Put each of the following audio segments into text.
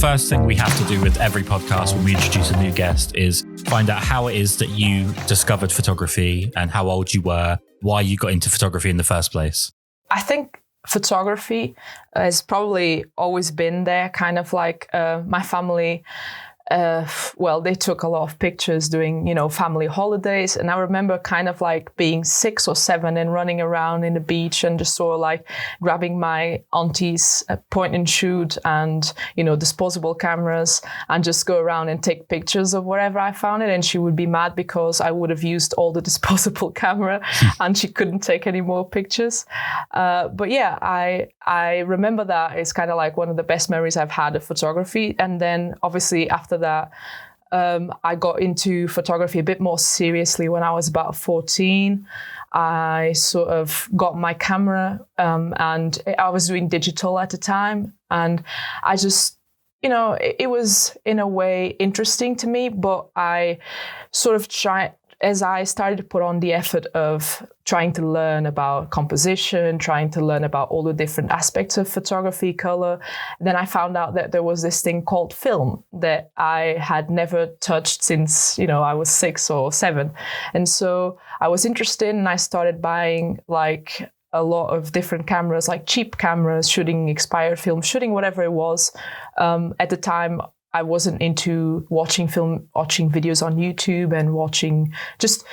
first thing we have to do with every podcast when we introduce a new guest is find out how it is that you discovered photography and how old you were, why you got into photography in the first place. I think photography has probably always been there, kind of like my family. They took a lot of pictures doing, family holidays. And I remember kind of like being 6 or 7 and running around in the beach and just sort of like grabbing my auntie's point and shoot and, disposable cameras and just go around and take pictures of wherever I found it. And she would be mad because I would have used all the disposable camera and she couldn't take any more pictures. But yeah, I remember that it's kind of like one of the best memories I've had of photography. And then obviously after that, I got into photography a bit more seriously when I was about 14. I sort of got my camera and I was doing digital at the time. And I just, it was in a way interesting to me, but I sort of as I started to put on the effort of trying to learn about composition, trying to learn about all the different aspects of photography, color, then I found out that there was this thing called film that I had never touched since, I was 6 or 7. And so I was interested and I started buying like a lot of different cameras, like cheap cameras, shooting expired film, shooting whatever it was. At the time, I wasn't into watching videos on YouTube and just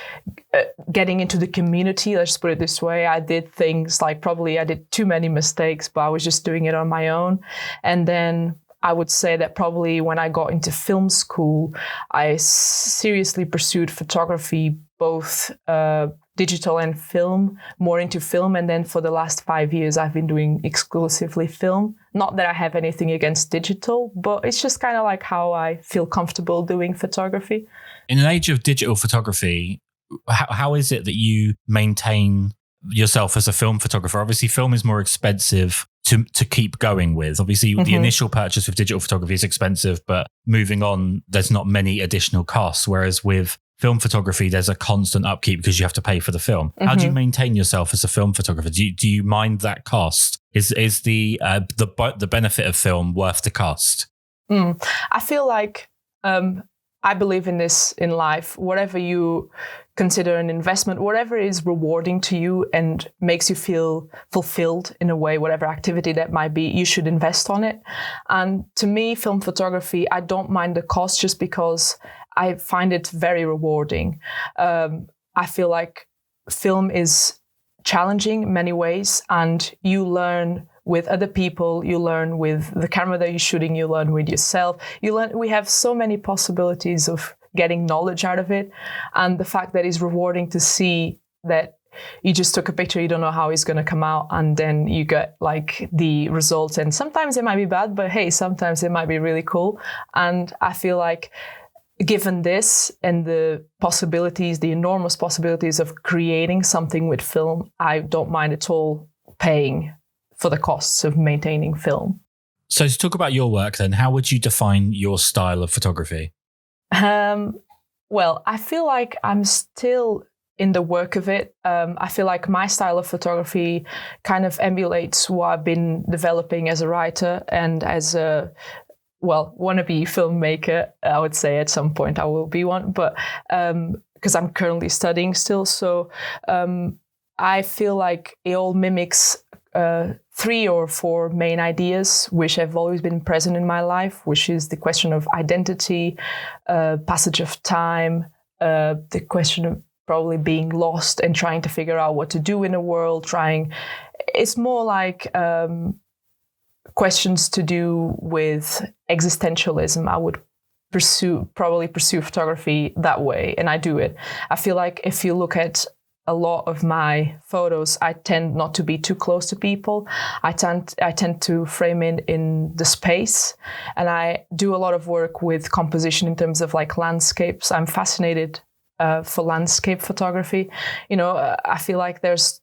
getting into the community. Let's put it this way. I did things like I did too many mistakes, but I was just doing it on my own. And then I would say that probably when I got into film school, I seriously pursued photography, both digital and film, more into film. And then for the last 5 years, I've been doing exclusively film. Not that I have anything against digital, but it's just kind of like how I feel comfortable doing photography. In an age of digital photography, how is it that you maintain yourself as a film photographer? Obviously, film is more expensive to keep going with. Obviously, the initial purchase of digital photography is expensive, but moving on, there's not many additional costs. Whereas with film photography, there's a constant upkeep because you have to pay for the film. How do you maintain yourself as a film photographer? Do you mind that cost? Is the benefit of film worth the cost? I feel like I believe in this in life. Whatever you consider an investment, whatever is rewarding to you and makes you feel fulfilled in a way, whatever activity that might be, you should invest on it. And to me, film photography, I don't mind the cost just because I find it very rewarding. I feel like film is challenging in many ways, and you learn with other people, you learn with the camera that you're shooting, you learn with yourself. We have so many possibilities of getting knowledge out of it. And the fact that it's rewarding to see that you just took a picture, you don't know how it's going to come out, and then you get like the results. And sometimes it might be bad, but hey, sometimes it might be really cool. And I feel like given this and the possibilities, the enormous possibilities of creating something with film, I don't mind at all paying for the costs of maintaining film. So to talk about your work then, how would you define your style of photography? Well, I feel like I'm still in the work of it. I feel like my style of photography kind of emulates what I've been developing as a writer and as a wannabe filmmaker. I would say at some point I will be one, but because I'm currently studying still. So I feel like it all mimics 3 or 4 main ideas, which have always been present in my life, which is the question of identity, passage of time, the question of probably being lost and trying to figure out what to do in the world. It's more like questions to do with existentialism. I would probably pursue photography that way, and I do it. I feel like if you look at a lot of my photos, I tend not to be too close to people. I tend to frame it in the space, and I do a lot of work with composition in terms of like landscapes. I'm fascinated for landscape photography. I feel like there's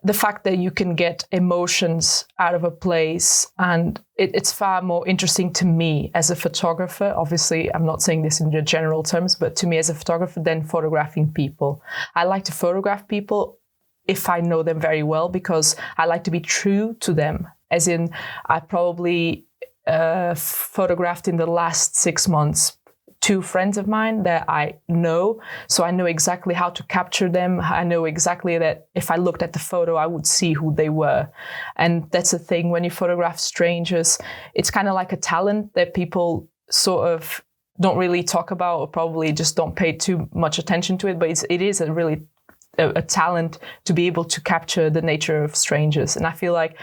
the fact that you can get emotions out of a place, and it's far more interesting to me as a photographer. Obviously, I'm not saying this in general terms, but to me as a photographer than photographing people. I like to photograph people if I know them very well, because I like to be true to them. As in, I probably photographed in the last 6 months 2 friends of mine that I know. So I know exactly how to capture them. I know exactly that if I looked at the photo, I would see who they were. And that's the thing, when you photograph strangers, it's kind of like a talent that people sort of don't really talk about, or probably just don't pay too much attention to it. But it is a really a talent to be able to capture the nature of strangers. And I feel like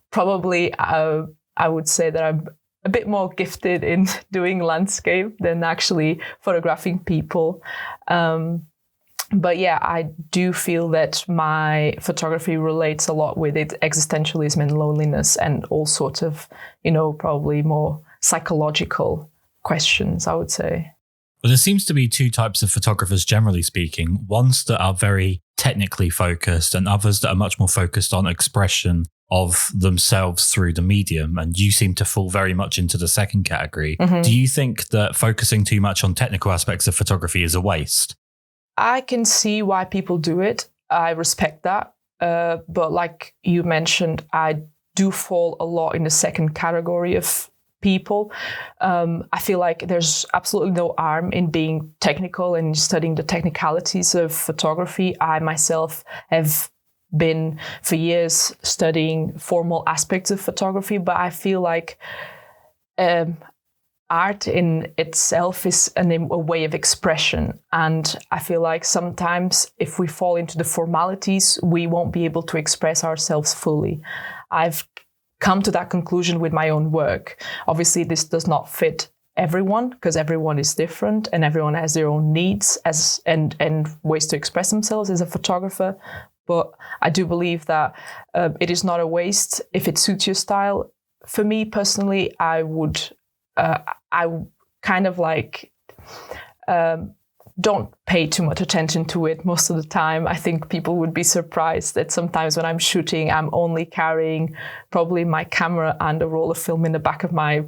probably I would say that I'm a bit more gifted in doing landscape than actually photographing people. But yeah, I do feel that my photography relates a lot with it, existentialism and loneliness and all sorts of, probably more psychological questions, I would say. Well, there seems to be 2 types of photographers, generally speaking. Ones that are very technically focused and others that are much more focused on expression of themselves through the medium. And you seem to fall very much into the second category. Mm-hmm. Do you think that focusing too much on technical aspects of photography is a waste? I can see why people do it. I respect that. But like you mentioned, I do fall a lot in the second category of people. I feel like there's absolutely no harm in being technical and studying the technicalities of photography. I myself have been for years studying formal aspects of photography, but I feel like art in itself is a way of expression. And I feel like sometimes if we fall into the formalities, we won't be able to express ourselves fully. I've come to that conclusion with my own work. Obviously, this does not fit everyone because everyone is different and everyone has their own needs and ways to express themselves as a photographer. But I do believe that it is not a waste if it suits your style. For me personally, I kind of like don't pay too much attention to it most of the time. I think people would be surprised that sometimes when I'm shooting, I'm only carrying probably my camera and a roll of film in the back of my,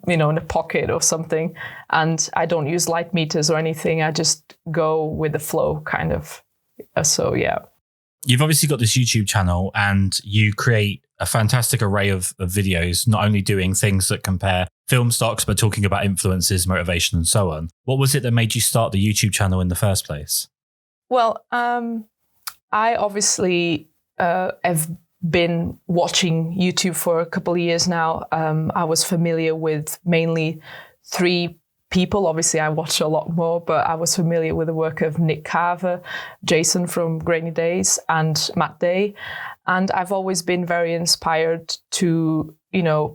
in a pocket or something. And I don't use light meters or anything. I just go with the flow kind of. So, yeah. You've obviously got this YouTube channel and you create a fantastic array of videos, not only doing things that compare film stocks, but talking about influences, motivation, and so on. What was it that made you start the YouTube channel in the first place? Well, I obviously have been watching YouTube for a couple of years now. I was familiar with mainly 3 people. Obviously, I watch a lot more, but I was familiar with the work of Nick Carver, Jason from Grainy Days, and Matt Day. And I've always been very inspired to,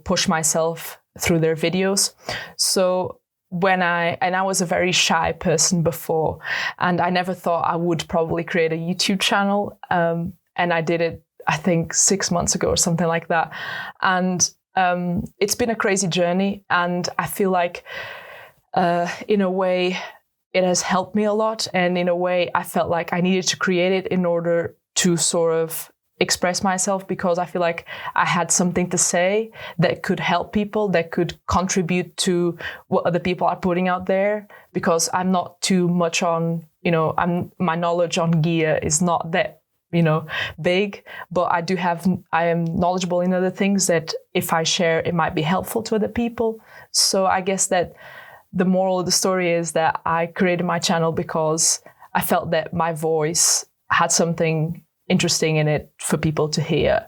push myself through their videos. So I was a very shy person before, and I never thought I would probably create a YouTube channel. And I did it, I think, 6 months ago or something like that. And it's been a crazy journey. And I feel like in a way, it has helped me a lot. And in a way, I felt like I needed to create it in order to sort of express myself, because I feel like I had something to say that could help people, that could contribute to what other people are putting out there. Because I'm not too much on, my knowledge on gear is not that, big, but I am knowledgeable in other things that if I share, it might be helpful to other people. So I guess that the moral of the story is that I created my channel because I felt that my voice had something interesting in it for people to hear.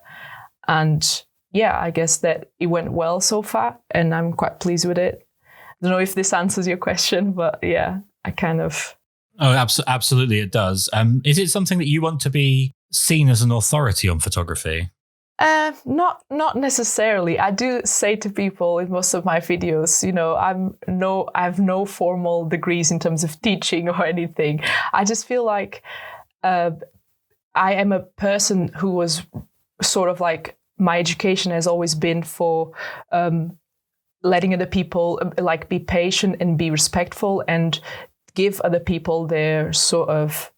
And yeah, I guess that it went well so far and I'm quite pleased with it. I don't know if this answers your question, but yeah, I kind of... Oh, absolutely it does. Is it something that you want to be seen as an authority on photography? Not necessarily. I do say to people in most of my videos, I have no formal degrees in terms of teaching or anything. I just feel like I am a person who was sort of like, my education has always been for letting other people like be patient and be respectful and give other people their sort of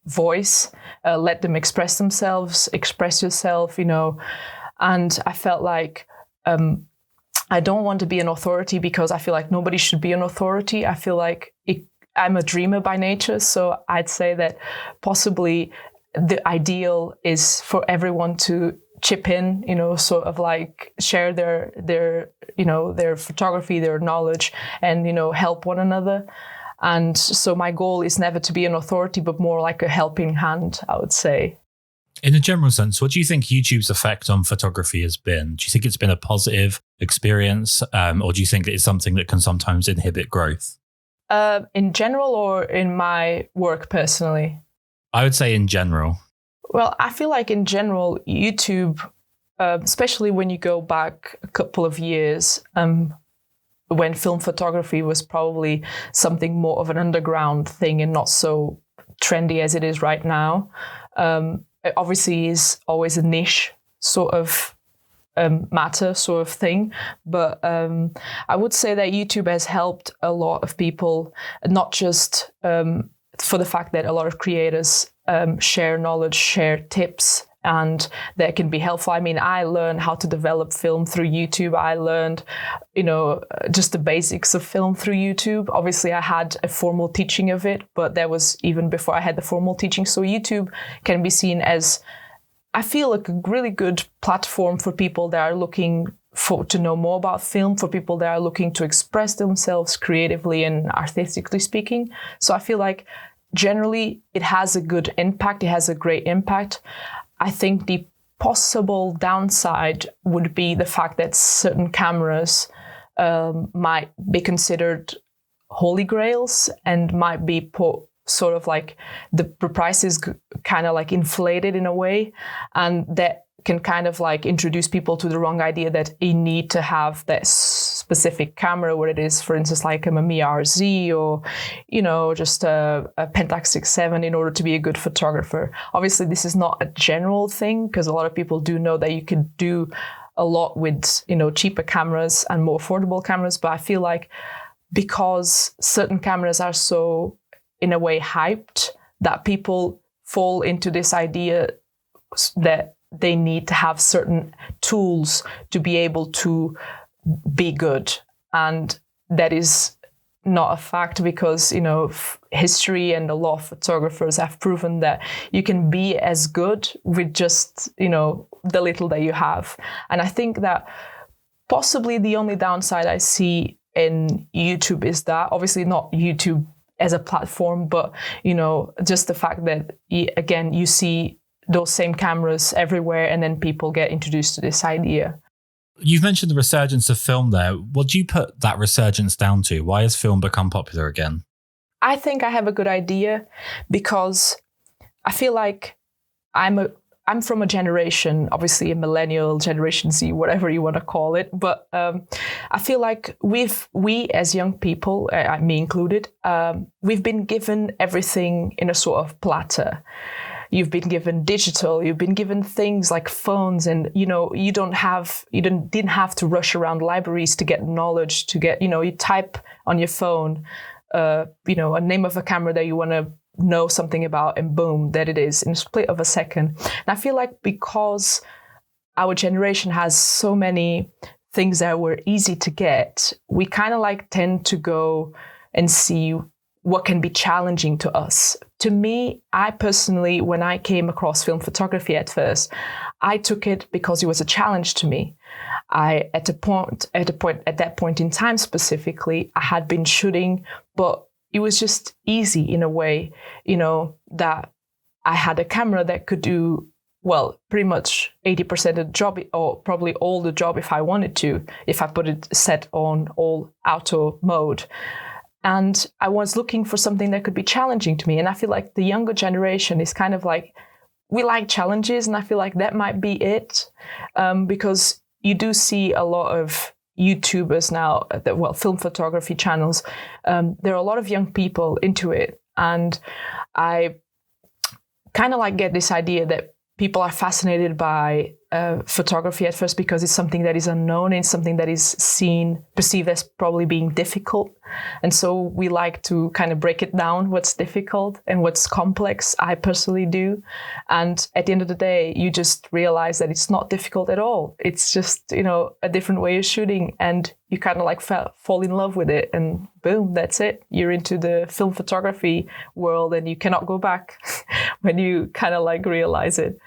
voice, let them express themselves, express yourself, and I felt like I don't want to be an authority because I feel like nobody should be an authority. I feel like I'm a dreamer by nature, so I'd say that possibly the ideal is for everyone to chip in, sort of like share their photography, their knowledge, and, help one another. And so my goal is never to be an authority, but more like a helping hand, I would say. In a general sense, what do you think YouTube's effect on photography has been? Do you think it's been a positive experience, or do you think it's something that can sometimes inhibit growth? In general, or in my work personally? I would say in general. Well, I feel like in general, YouTube, especially when you go back a couple of years, when film photography was probably something more of an underground thing and not so trendy as it is right now. It obviously is always a niche sort of matter sort of thing. But I would say that YouTube has helped a lot of people, not just for the fact that a lot of creators share knowledge, share tips, and that can be helpful. I mean, I learned how to develop film through YouTube. I learned, just the basics of film through YouTube. Obviously, I had a formal teaching of it, but that was even before I had the formal teaching. So YouTube can be seen as, I feel, like a really good platform for people that are looking to know more about film, for people that are looking to express themselves creatively and artistically speaking. So I feel like generally it has a good impact. It has a great impact. I think the possible downside would be the fact that certain cameras might be considered holy grails and might be put sort of like the price is kind of like inflated in a way, and that can kind of like introduce people to the wrong idea that you need to have that specific camera, where it is, for instance, like a Mamiya RZ or, just a Pentax 6.7 in order to be a good photographer. Obviously, this is not a general thing, because a lot of people do know that you can do a lot with, cheaper cameras and more affordable cameras. But I feel like because certain cameras are so, in a way, hyped, that people fall into this idea that they need to have certain tools to be able to be good. And that is not a fact, because, history and a lot of photographers have proven that you can be as good with just, the little that you have. And I think that possibly the only downside I see in YouTube is that, obviously not YouTube as a platform, but, just the fact that, again, you see those same cameras everywhere, and then people get introduced to this idea. You've mentioned the resurgence of film there. What do you put that resurgence down to? Why has film become popular again? I think I have a good idea, because I feel like I'm from a generation, obviously a millennial, Generation Z, whatever you want to call it. But I feel like we as young people, me included, we've been given everything in a sort of platter. You've been given digital, you've been given things like phones, and, you didn't have to rush around libraries to get knowledge, to get, you type on your phone, a name of a camera that you want to know something about, and boom, that it is in a split of a second. And I feel like because our generation has so many things that were easy to get, we kind of like tend to go and see what can be challenging to us. To me, I personally, when I came across film photography at first, I took it because it was a challenge to me. At that point in time specifically, I had been shooting, but it was just easy in a way, that I had a camera that could do, well, pretty much 80% of the job, or probably all the job if I wanted to, if I put it set on all auto mode. And I was looking for something that could be challenging to me. And I feel like the younger generation is kind of like, we like challenges. And I feel like that might be it, because you do see a lot of YouTubers now, film photography channels. There are a lot of young people into it. And I kind of like get this idea that people are fascinated by photography at first because it's something that is unknown and something that is perceived as probably being difficult. And so we like to kind of break it down, what's difficult and what's complex. I personally do. And at the end of the day, you just realize that it's not difficult at all. It's just, a different way of shooting, and you kind of like fall in love with it, and boom, that's it. You're into the film photography world and you cannot go back when you kind of like realize it.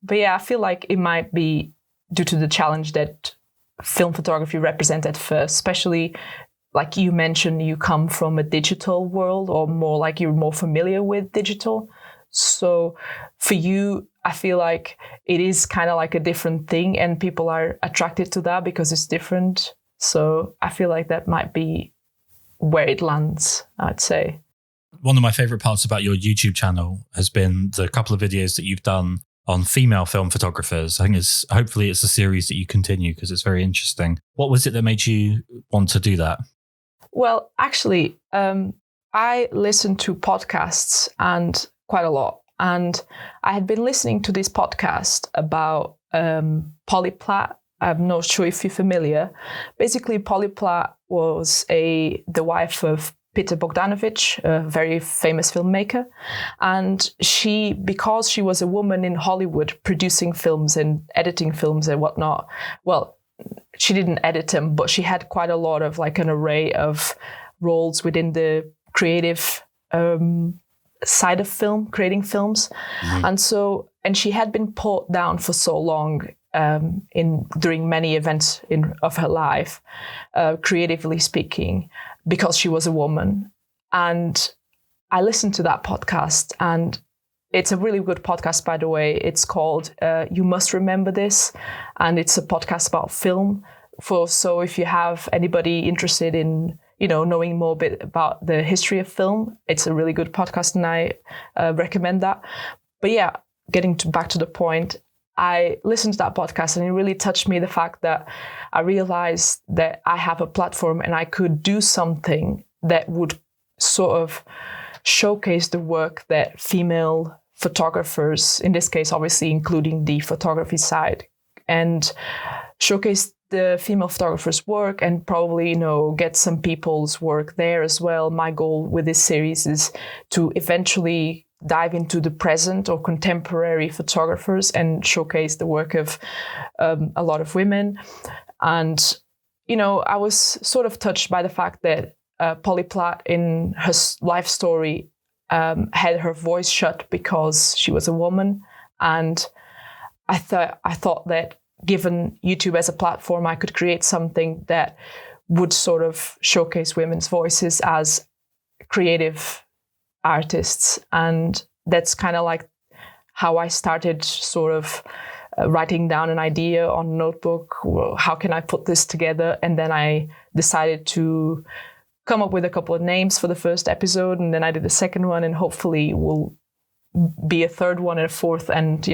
But yeah, I feel like it might be due to the challenge that film photography represents at first, especially like you mentioned, you come from a digital world, or more like you're more familiar with digital. So for you, I feel like it is kind of like a different thing, and people are attracted to that because it's different. So I feel like that might be where it lands, I'd say. One of my favorite parts about your YouTube channel has been the couple of videos that you've done on female film photographers. I think hopefully it's a series that you continue because it's very interesting. What was it that made you want to do that? Well, actually, I listen to podcasts and quite a lot. And I had been listening to this podcast about Polly Platt. I'm not sure if you're familiar. Basically, Polly Platt was the wife of Peter Bogdanovich, a very famous filmmaker. And because she was a woman in Hollywood producing films and editing films and whatnot, well, she didn't edit them, but she had quite a lot of like an array of roles within the creative side of film, creating films. Mm-hmm. And she had been put down for so long during many events of her life, creatively speaking, because she was a woman. And I listened to that podcast, and it's a really good podcast, by the way. It's called You Must Remember This, and it's a podcast about film. So if you have anybody interested in, knowing more a bit about the history of film, it's a really good podcast, and I recommend that. But yeah, getting back to the point, I listened to that podcast, and it really touched me, the fact that I realized that I have a platform and I could do something that would sort of showcase the work that female photographers, in this case, obviously including the photography side, and showcase the female photographers' work, and probably, get some people's work there as well. My goal with this series is to eventually dive into the present or contemporary photographers and showcase the work of a lot of women. And, I was sort of touched by the fact that Polly Platt, in her life story, had her voice shut because she was a woman. And I thought that given YouTube as a platform, I could create something that would sort of showcase women's voices as creative artists. And that's kind of like how I started sort of writing down an idea on a notebook. Well, how can I put this together? And then I decided to come up with a couple of names for the first episode, and then I did the second one, and hopefully will be a third one and a fourth. And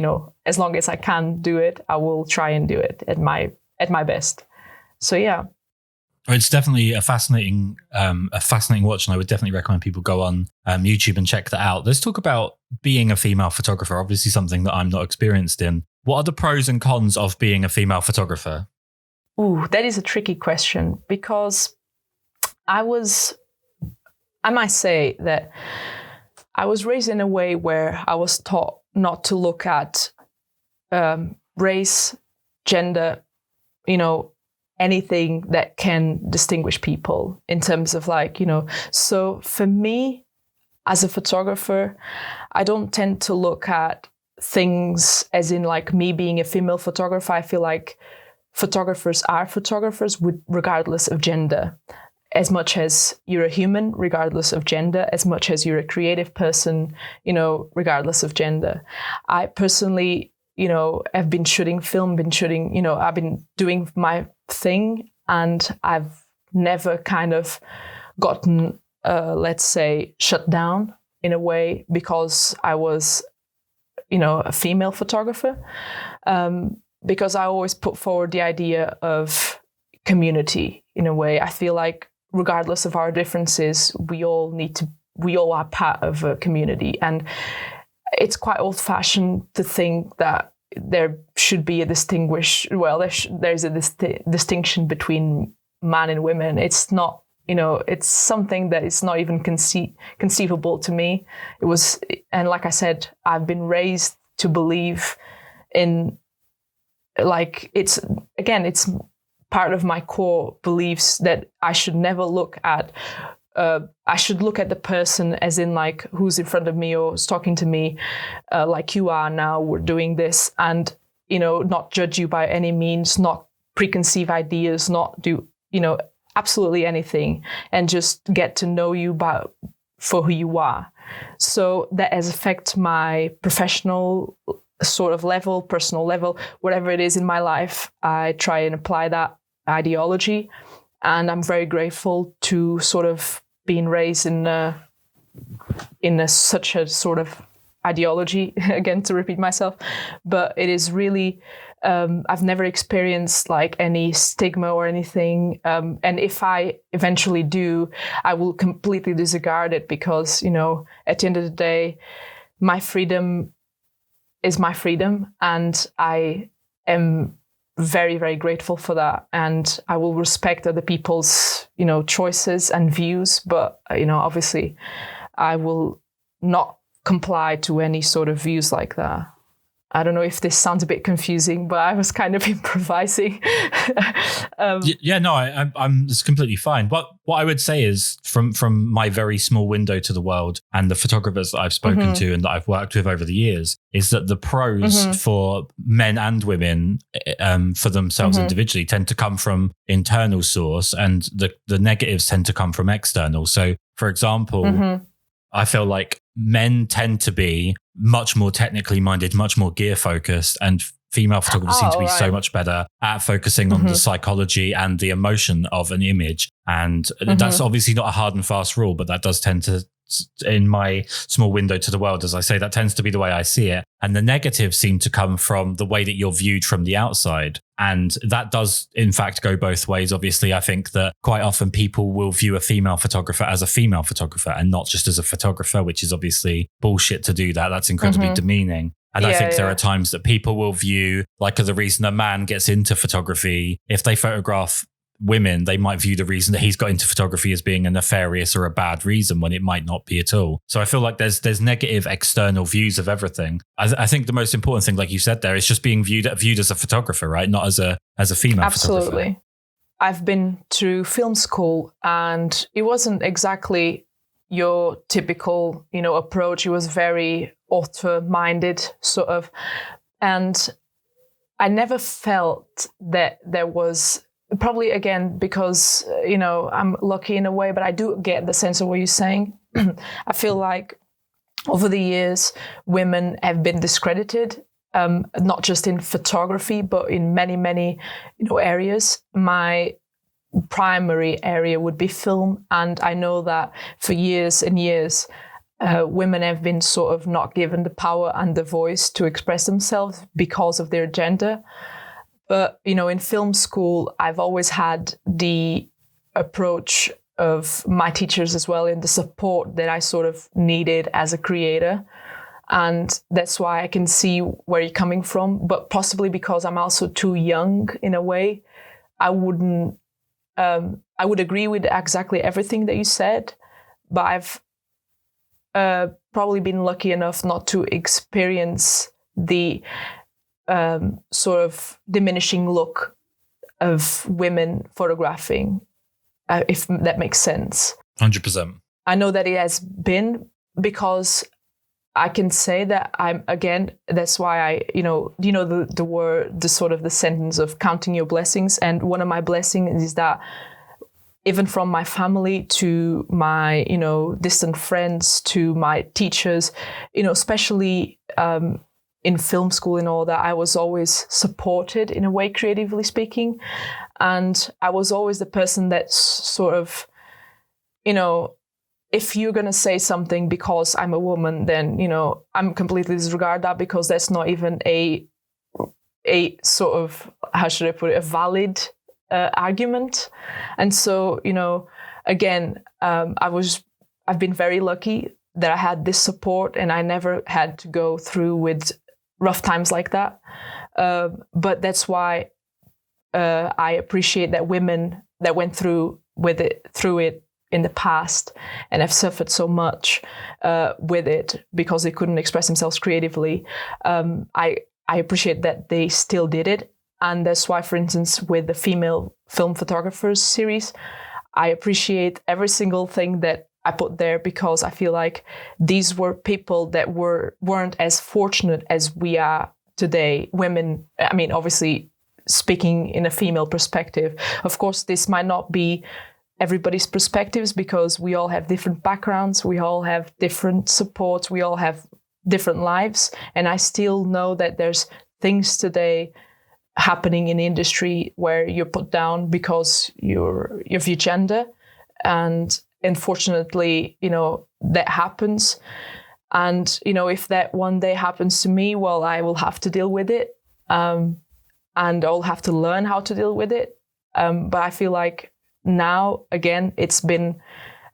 as long as I can do it, I will try and do it at my best. So yeah. It's definitely a fascinating watch, and I would definitely recommend people go on YouTube and check that out. Let's talk about being a female photographer, obviously something that I'm not experienced in. What are the pros and cons of being a female photographer? Ooh, that is a tricky question, because I might say that I was raised in a way where I was taught not to look at race, gender, anything that can distinguish people in terms of so for me as a photographer, I don't tend to look at things as in like me being a female photographer. I feel like photographers are photographers regardless of gender. As much as you're a human, regardless of gender, as much as you're a creative person, regardless of gender. I personally, have been shooting film, I've been doing my thing, and I've never kind of gotten, let's say, shut down in a way because I was, a female photographer. Because I always put forward the idea of community in a way. I feel like regardless of our differences, we all are part of a community. And it's quite old-fashioned to think that there should be there's a distinction between man and women. It's not, it's something that is not even conceivable to me. And like I said, I've been raised to believe in, it's part of my core beliefs that I should never look at I should look at the person as in like who's in front of me or is talking to me, like you are now, we're doing this, and, not judge you by any means, not preconceive ideas, not do, absolutely anything, and just get to know you for who you are. So that has affected my professional sort of level, personal level, whatever it is in my life. I try and apply that ideology, and I'm very grateful to sort of being raised in such a sort of ideology, again, to repeat myself. But it is really, I've never experienced like any stigma or anything. And if I eventually do, I will completely disregard it because, at the end of the day, my freedom is my freedom. And I am very, very grateful for that. And I will respect other people's, choices and views. But, obviously, I will not comply to any sort of views like that. I don't know if this sounds a bit confusing, but I was kind of improvising. I'm it's completely fine. What I would say is from my very small window to the world and the photographers that I've spoken to and that I've worked with over the years is that the pros for men and women for themselves individually tend to come from internal source, and the negatives tend to come from external. So, for example, I feel like men tend to be much more technically minded, much more gear focused, and female photographers seem to be so much better at focusing on the psychology and the emotion of an image. And that's obviously not a hard and fast rule, but that does tend to, in my small window to the world, as I say, that tends to be the way I see it. And the negatives seem to come from the way that you're viewed from the outside. And that does, in fact, go both ways. Obviously, I think that quite often people will view a female photographer as a female photographer and not just as a photographer, which is obviously bullshit to do that. That's incredibly demeaning. And I think there are times that people will view, like, the reason a man gets into photography, if they photograph women, they might view the reason that he's got into photography as being a nefarious or a bad reason when it might not be at all. So I feel like there's negative external views of everything. I think the most important thing, like you said there, is just being viewed as a photographer, right? Not as a female Absolutely. photographer. I've been to film school, and it wasn't exactly your typical, approach. It was very author-minded sort of. And I never felt that there was, probably again, because, I'm lucky in a way, but I do get the sense of what you're saying. I feel like over the years, women have been discredited, not just in photography, but in many, many, areas. My primary area would be film. And I know that for years and years, women have been sort of not given the power and the voice to express themselves because of their gender. But, in film school, I've always had the approach of my teachers as well, in the support that I sort of needed as a creator. And that's why I can see where you're coming from. But possibly because I'm also too young in a way, I would agree with exactly everything that you said. But I've probably been lucky enough not to experience the sort of diminishing look of women photographing, if that makes sense. 100%. I know that it has been, because I can say that that's why I, the word, the sort of the sentence of counting your blessings. And one of my blessings is that even from my family to my, distant friends to my teachers, especially in film school and all that, I was always supported in a way, creatively speaking. And I was always the person that's sort of, if you're going to say something because I'm a woman, then, I'm completely disregard that, because that's not even a sort of, how should I put it, a valid argument. And so, again, I've been very lucky that I had this support, and I never had to go through with rough times like that. But that's why I appreciate that women that went through it in the past and have suffered so much with it because they couldn't express themselves creatively. I appreciate that they still did it. And that's why, for instance, with the female film photographers series, I appreciate every single thing that I put there, because I feel like these were people that weren't as fortunate as we are today. Women, I mean, obviously speaking in a female perspective, of course, this might not be everybody's perspectives, because we all have different backgrounds, we all have different supports, we all have different lives. And I still know that there's things today happening in the industry where you're put down because you're of your gender. And unfortunately, that happens. And, if that one day happens to me, well, I will have to deal with it. And I'll have to learn how to deal with it. But I feel like now, again, it's been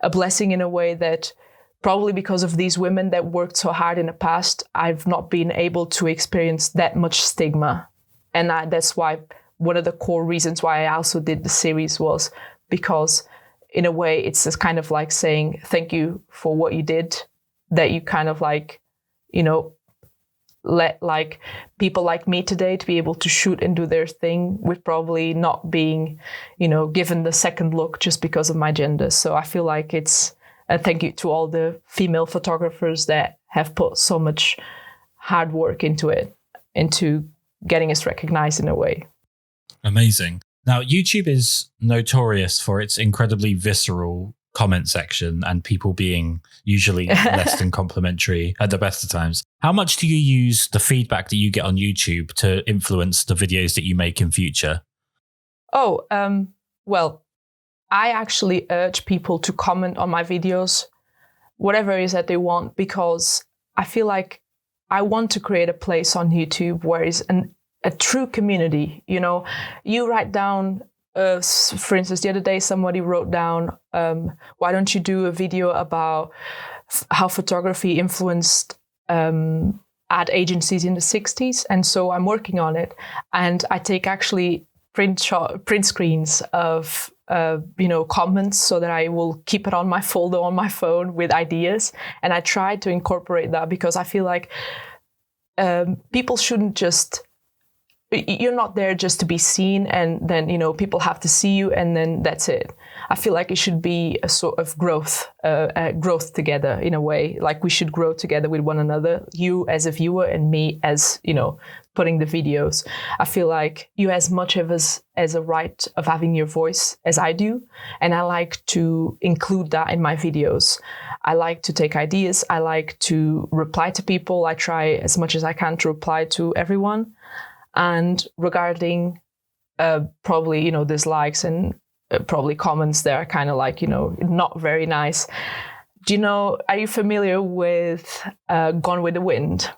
a blessing in a way that probably because of these women that worked so hard in the past, I've not been able to experience that much stigma. And that's why one of the core reasons why I also did the series was because, in a way, it's just kind of like saying thank you for what you did, that you kind of like, let like people like me today to be able to shoot and do their thing with probably not being, given the second look just because of my gender. So I feel like it's a thank you to all the female photographers that have put so much hard work into it, into getting us recognized in a way. Amazing. Now, YouTube is notorious for its incredibly visceral comment section and people being usually less than complimentary at the best of times. How much do you use the feedback that you get on YouTube to influence the videos that you make in future? Well, I actually urge people to comment on my videos, whatever it is that they want, because I feel like I want to create a place on YouTube where it's a true community. You write down, for instance, the other day somebody wrote down, why don't you do a video about how photography influenced ad agencies in the 60s? And so I'm working on it, and I take actually print screens of comments so that I will keep it on my folder on my phone with ideas. And I try to incorporate that because I feel like people shouldn't you're not there just to be seen and then, people have to see you and then that's it. I feel like it should be a sort of growth together in a way. Like we should grow together with one another, you as a viewer and me as, putting the videos. I feel like you as much of as a right of having your voice as I do. And I like to include that in my videos. I like to take ideas. I like to reply to people. I try as much as I can to reply to everyone. And regarding probably, dislikes and probably comments that are kind of like, not very nice. Are you familiar with Gone with the Wind?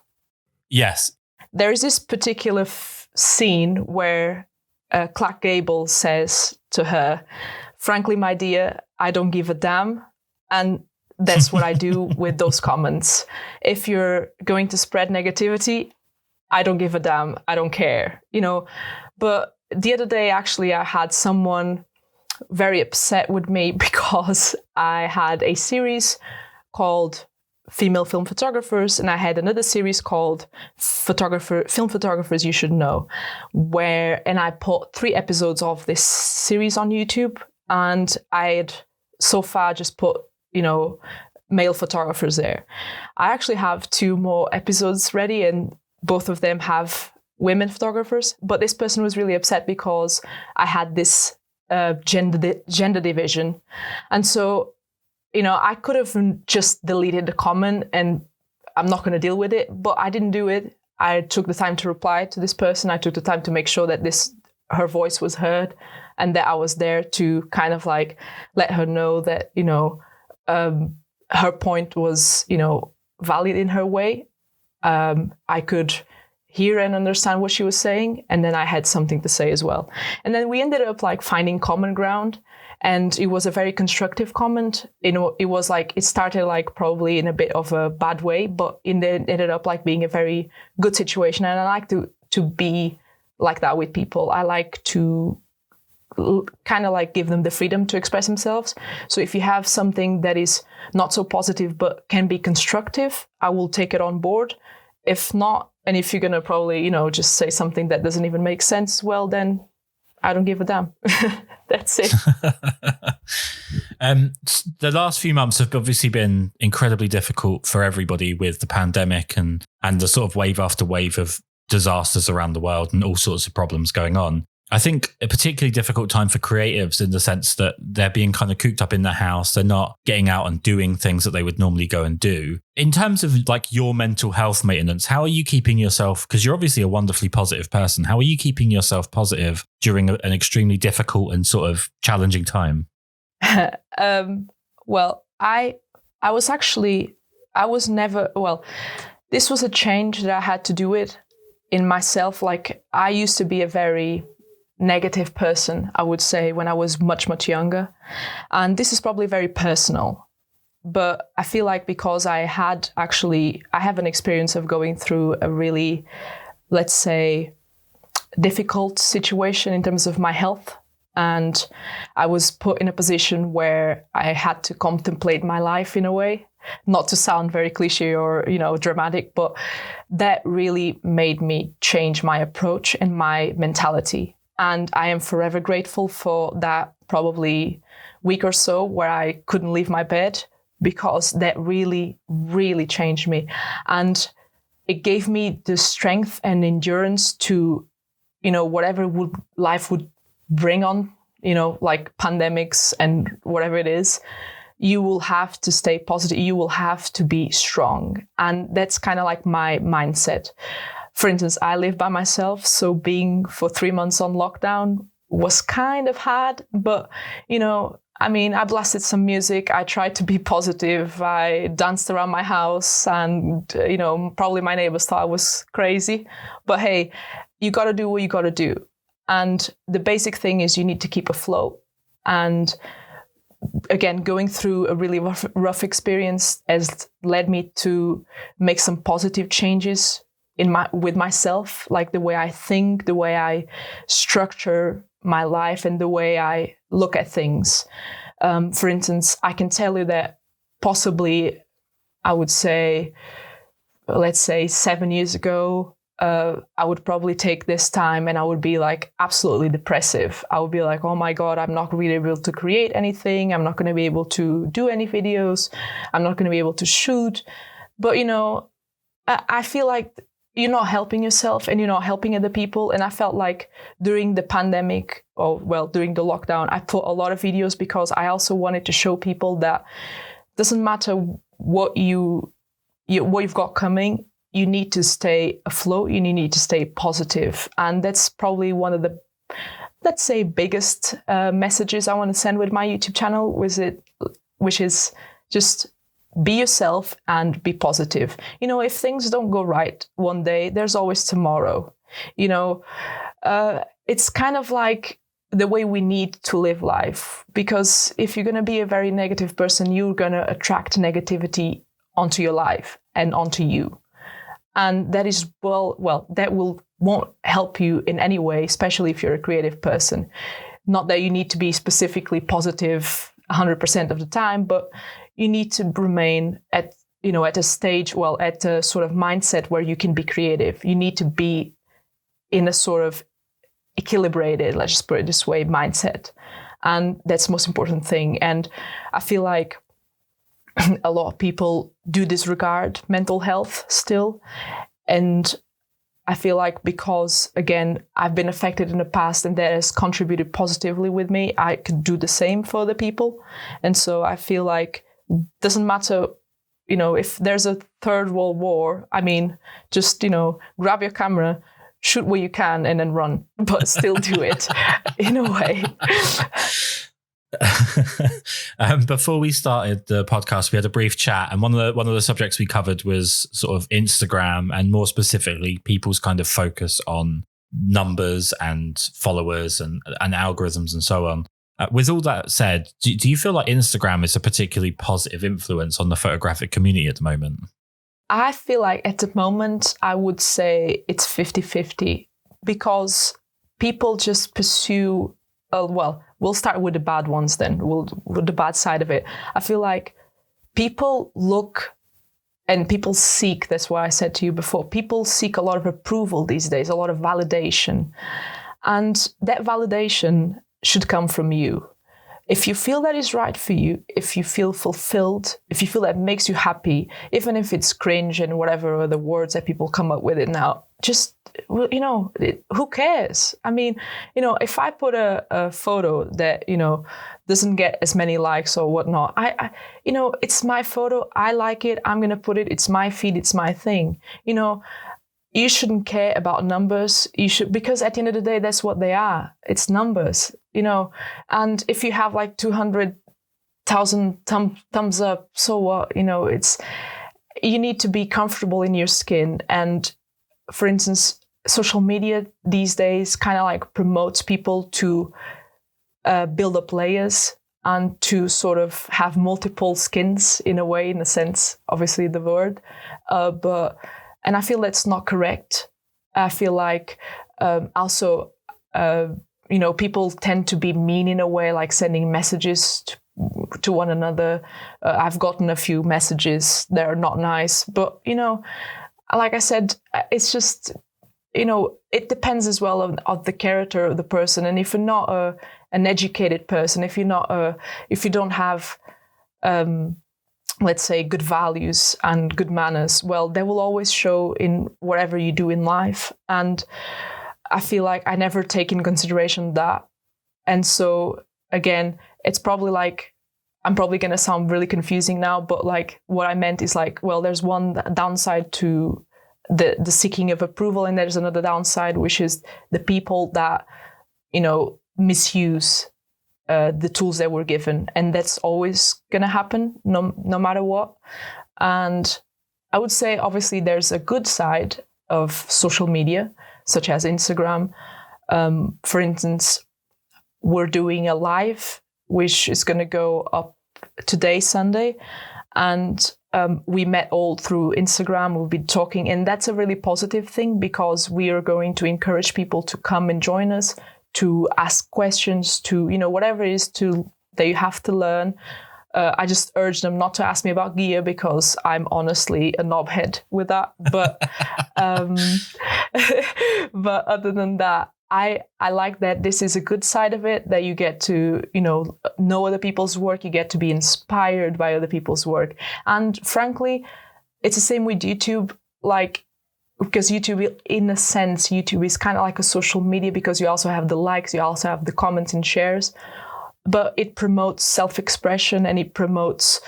Yes. There is this particular scene where Clark Gable says to her, frankly, my dear, I don't give a damn. And that's what I do with those comments. If you're going to spread negativity, I don't give a damn. I don't care, But the other day, actually, I had someone very upset with me because I had a series called Female Film Photographers, and I had another series called Film Photographers You Should Know, and I put 3 episodes of this series on YouTube, and I had so far just put, male photographers there. I actually have 2 more episodes ready, and both of them have women photographers, but this person was really upset because I had this gender division. And so, I could have just deleted the comment and I'm not going to deal with it, but I didn't do it. I took the time to reply to this person. I took the time to make sure that her voice was heard and that I was there to kind of like let her know that, her point was, valid in her way. I could hear and understand what she was saying, and then I had something to say as well. And then we ended up like finding common ground, and it was a very constructive comment. It was like, it started like probably in a bit of a bad way, but it ended up like being a very good situation. And I like to be like that with people. I like to kind of like give them the freedom to express themselves. So if you have something that is not so positive but can be constructive, I will take it on board. If not, and if you're going to probably, just say something that doesn't even make sense, well, then I don't give a damn. That's it. The last few months have obviously been incredibly difficult for everybody with the pandemic and the sort of wave after wave of disasters around the world and all sorts of problems going on. I think a particularly difficult time for creatives in the sense that they're being kind of cooped up in their house. They're not getting out and doing things that they would normally go and do. In terms of like your mental health maintenance, how are you keeping yourself, because you're obviously a wonderfully positive person, how are you keeping yourself positive during an extremely difficult and sort of challenging time? Well, I was never, this was a change that I had to do it in myself. Like I used to be a very negative person, I would say, when I was much, much younger. And this is probably very personal, but I feel like because I have an experience of going through a really, let's say, difficult situation in terms of my health. And I was put in a position where I had to contemplate my life in a way, not to sound very cliche or, dramatic, but that really made me change my approach and my mentality. And I am forever grateful for that probably week or so where I couldn't leave my bed, because that really, really changed me. And it gave me the strength and endurance to, whatever life would bring on, like pandemics and whatever it is, you will have to stay positive. You will have to be strong. And that's kind of like my mindset. For instance, I live by myself, so being for 3 months on lockdown was kind of hard, but, I blasted some music. I tried to be positive. I danced around my house and, probably my neighbors thought I was crazy, but hey, you got to do what you got to do. And the basic thing is you need to keep afloat. And again, going through a really rough experience has led me to make some positive changes with myself, like the way I think, the way I structure my life, and the way I look at things. For instance, I can tell you that possibly, I would say, let's say 7 years ago, I would probably take this time and I would be like absolutely depressive. I would be like, oh my God, I'm not really able to create anything. I'm not going to be able to do any videos. I'm not going to be able to shoot. But, I feel like you're not helping yourself and you're not helping other people. And I felt like during the pandemic, during the lockdown, I put a lot of videos because I also wanted to show people that it doesn't matter what you've got coming, you need to stay afloat, you need to stay positive. And that's probably one of the, let's say, biggest messages I want to send with my YouTube channel, which is just be yourself and be positive. If things don't go right one day, there's always tomorrow. It's kind of like the way we need to live life, because if you're going to be a very negative person, you're going to attract negativity onto your life and onto you. And that is, that won't help you in any way, especially if you're a creative person. Not that you need to be specifically positive 100% of the time, but you need to remain at a stage, at a sort of mindset where you can be creative. You need to be in a sort of equilibrated, let's just put it this way, mindset. And that's the most important thing. And I feel like a lot of people do disregard mental health still. And I feel like because, again, I've been affected in the past and that has contributed positively with me, I could do the same for other people. And so I feel like it doesn't matter, if there's a third world war, just, grab your camera, shoot what you can and then run, but still do it in a way. Before we started the podcast, we had a brief chat, and one of the subjects we covered was sort of Instagram, and more specifically, people's kind of focus on numbers and followers and algorithms and so on. With all that said, do you feel like Instagram is a particularly positive influence on the photographic community at the moment? I feel like at the moment, I would say it's 50-50, because people just pursue, we'll start with the bad ones then, with the bad side of it. I feel like people look and people seek, that's why I said to you before, people seek a lot of approval these days, a lot of validation. And that validation should come from you. if you feel that is right for you, if you feel fulfilled, if you feel that makes you happy, even if it's cringe and whatever other words that people come up with it now, just, who cares? I mean, if I put a photo that, doesn't get as many likes or whatnot, I it's my photo. I like it. I'm going to put it. It's my feed. It's my thing. You shouldn't care about numbers. You should, because at the end of the day, that's what they are. It's numbers, and if you have like 200,000 thumbs up, so what? You need to be comfortable in your skin. And for instance, social media these days kind of like promotes people to build up layers and to sort of have multiple skins in a sense, obviously the word, and I feel that's not correct. I feel like also, people tend to be mean in a way, like sending messages to one another. I've gotten a few messages that are not nice, but, like I said, it's just, it depends as well on the character of the person. And if you're not an educated person, if you don't have, let's say, good values and good manners, well, they will always show in whatever you do in life. And I feel like I never take in consideration that. And so, again, it's probably like, I'm probably going to sound really confusing now, but like what I meant is like, well, there's one downside to the seeking of approval, and there's another downside, which is the people that, misuse the tools that were given, and that's always going to happen no matter what. And I would say, obviously, there's a good side of social media, such as Instagram. For instance, we're doing a live, which is going to go up today, Sunday, and we met all through Instagram. We'll be talking, and that's a really positive thing, because we are going to encourage people to come and join us, to ask questions, to, whatever it is that you have to learn. I just urge them not to ask me about gear, because I'm honestly a knobhead with that. But but other than that, I like that this is a good side of it, that you get to, know other people's work. You get to be inspired by other people's work. And frankly, it's the same with YouTube. Like, because YouTube, in a sense, YouTube is kind of like a social media, because you also have the likes, you also have the comments and shares, but it promotes self-expression and it promotes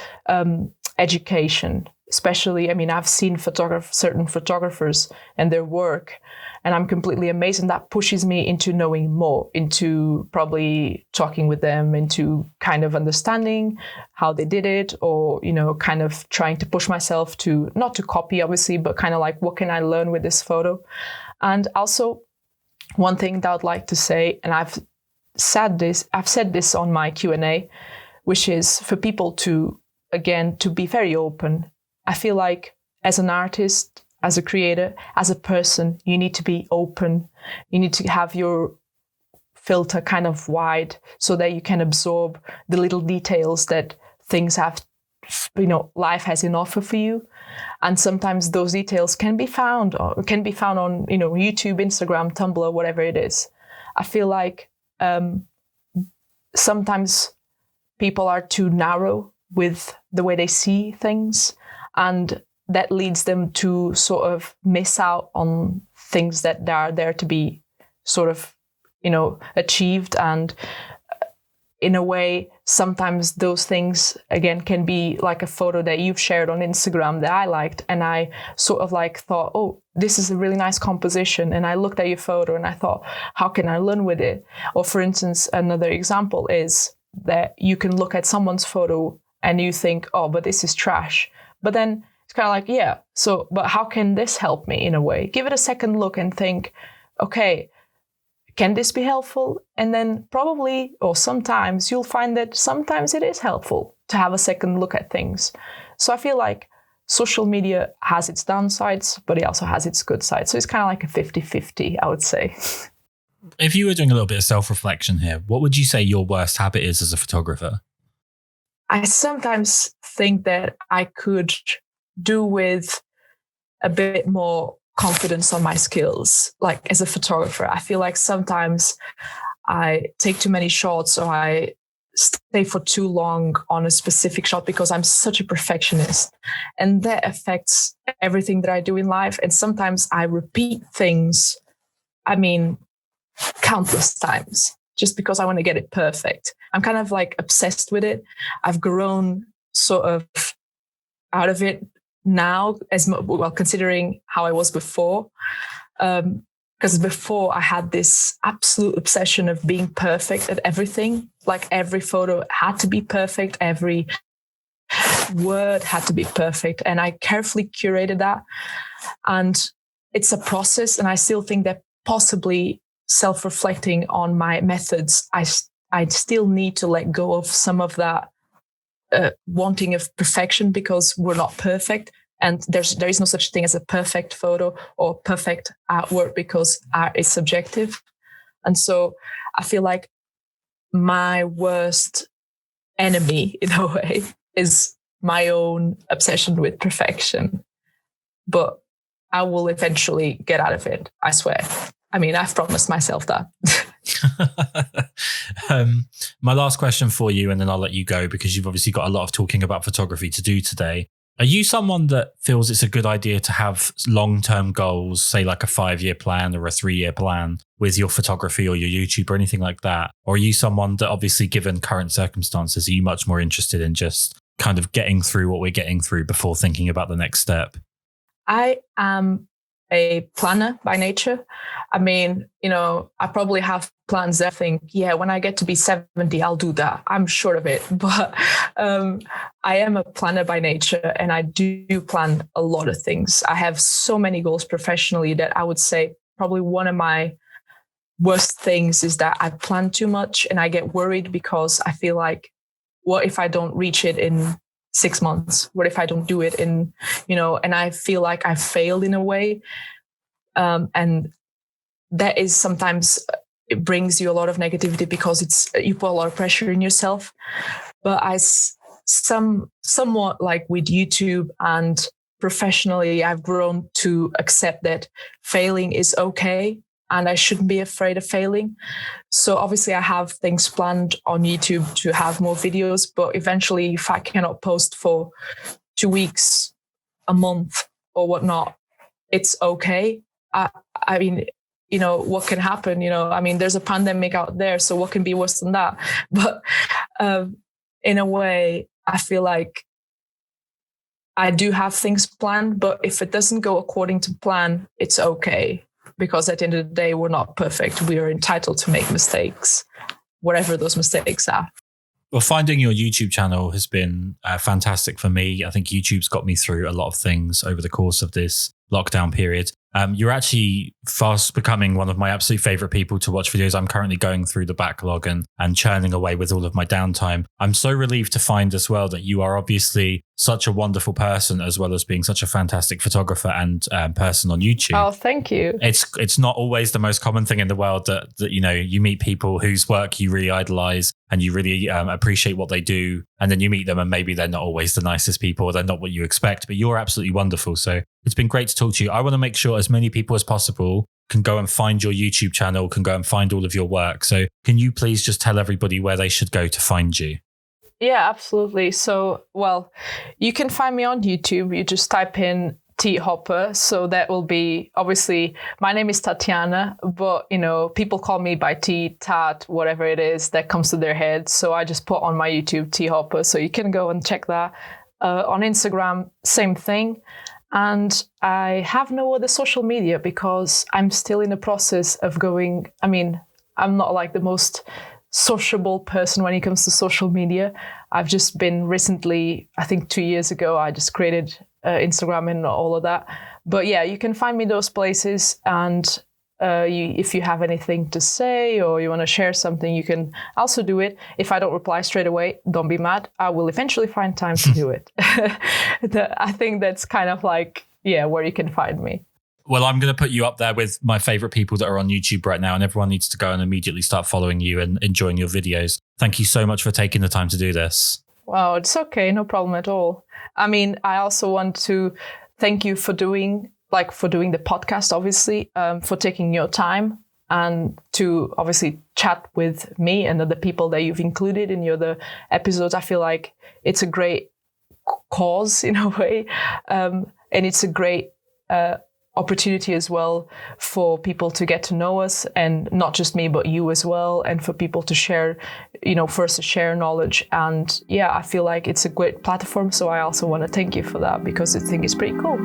education. Especially, I mean, I've seen certain photographers and their work, and I'm completely amazed, and that pushes me into knowing more, into probably talking with them, into kind of understanding how they did it, or, kind of trying to push myself to, not to copy, obviously, but kind of like, what can I learn with this photo? And also, one thing that I'd like to say, and I've said this on my Q&A, which is for people to, again, to be very open. I feel like as an artist, as a creator, as a person, you need to be open. You need to have your filter kind of wide, so that you can absorb the little details that things have, life has in offer for you. And sometimes those details can be found on, YouTube, Instagram, Tumblr, whatever it is. I feel like sometimes people are too narrow with the way they see things, and that leads them to sort of miss out on things that are there to be sort of, achieved. And in a way, sometimes those things, again, can be like a photo that you've shared on Instagram that I liked, and I sort of like thought, oh, this is a really nice composition. And I looked at your photo and I thought, how can I learn with it? Or for instance, another example is that you can look at someone's photo and you think, oh, but this is trash. But then it's kind of like, yeah, so, but how can this help me in a way? Give it a second look and think, okay, can this be helpful? And then probably, or sometimes you'll find that sometimes it is helpful to have a second look at things. So I feel like social media has its downsides, but it also has its good side. So it's kind of like a 50-50, I would say. If you were doing a little bit of self-reflection here, what would you say your worst habit is as a photographer? I sometimes think that I could do with a bit more confidence on my skills. Like as a photographer, I feel like sometimes I take too many shots, or I stay for too long on a specific shot because I'm such a perfectionist, and that affects everything that I do in life. And sometimes I repeat things, I mean, countless times just because I want to get it perfect. I'm kind of like obsessed with it. I've grown sort of out of it now, as well, considering how I was before. Because before I had this absolute obsession of being perfect at everything. Like every photo had to be perfect. Every word had to be perfect. And I carefully curated that. And it's a process. And I still think that possibly self-reflecting on my methods, I still need to let go of some of that wanting of perfection, because we're not perfect. And there is no such thing as a perfect photo or perfect artwork, because art is subjective. And so I feel like my worst enemy, in a way, is my own obsession with perfection. But I will eventually get out of it, I swear. I mean, I've promised myself that. My last question for you, and then I'll let you go, because you've obviously got a lot of talking about photography to do today. Are you someone that feels it's a good idea to have long-term goals, say like a 5-year plan or a 3-year plan with your photography or your YouTube or anything like that? Or are you someone that, obviously, given current circumstances, are you much more interested in just kind of getting through what we're getting through before thinking about the next step? I am a planner by nature. I mean, I probably have plans that I think, yeah, when I get to be 70, I'll do that. I'm sure of it. But I am a planner by nature, and I do plan a lot of things. I have so many goals professionally that I would say probably one of my worst things is that I plan too much, and I get worried because I feel like, what if I don't reach it in 6 months? What if I don't do it in, and I feel like I failed in a way. And that is sometimes, it brings you a lot of negativity because you put a lot of pressure in yourself. But somewhat like with YouTube and professionally, I've grown to accept that failing is okay, and I shouldn't be afraid of failing. So obviously I have things planned on YouTube to have more videos, but eventually if I cannot post for 2 weeks, a month or whatnot, it's okay. I mean, what can happen? I mean, there's a pandemic out there, so what can be worse than that? But in a way, I feel like I do have things planned, but if it doesn't go according to plan, it's okay. Because at the end of the day, we're not perfect. We are entitled to make mistakes, whatever those mistakes are. Well, finding your YouTube channel has been fantastic for me. I think YouTube's got me through a lot of things over the course of this lockdown period. You're actually fast becoming one of my absolute favorite people to watch videos. I'm currently going through the backlog and churning away with all of my downtime. I'm so relieved to find as well that you are obviously such a wonderful person, as well as being such a fantastic photographer and person on YouTube. Oh, thank you. It's not always the most common thing in the world that you meet people whose work you really idolize and you really appreciate what they do, and then you meet them and maybe they're not always the nicest people, or they're not what you expect, but you're absolutely wonderful. So it's been great to talk to you. I want to make sure as many people as possible can go and find your YouTube channel, can go and find all of your work. So can you please just tell everybody where they should go to find you? Yeah, absolutely. So, well, you can find me on YouTube. You just type in T Hopper. So that will be, obviously, my name is Tatiana, but, people call me by T, Tat, whatever it is that comes to their head. So I just put on my YouTube T Hopper. So you can go and check that. On Instagram, same thing. And I have no other social media because I'm still in the process of I'm not like the most sociable person when it comes to social media. I've just been recently, I think 2 years ago, I just created Instagram and all of that. But yeah, you can find me those places. And if you have anything to say or you want to share something, you can also do it. If I don't reply straight away, don't be mad. I will eventually find time to do it. I think that's kind of like, where you can find me. Well, I'm going to put you up there with my favorite people that are on YouTube right now, and everyone needs to go and immediately start following you and enjoying your videos. Thank you so much for taking the time to do this. Wow, it's okay. No problem at all. I mean, I also want to thank you for doing the podcast, obviously, for taking your time and to obviously chat with me and other people that you've included in your other episodes. I feel like it's a great cause in a way, and it's a great opportunity as well for people to get to know us, and not just me but you as well, and for people to share, first to share knowledge. And yeah, I feel like it's a great platform, so I also want to thank you for that, because I think it's pretty cool.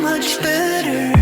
Much better.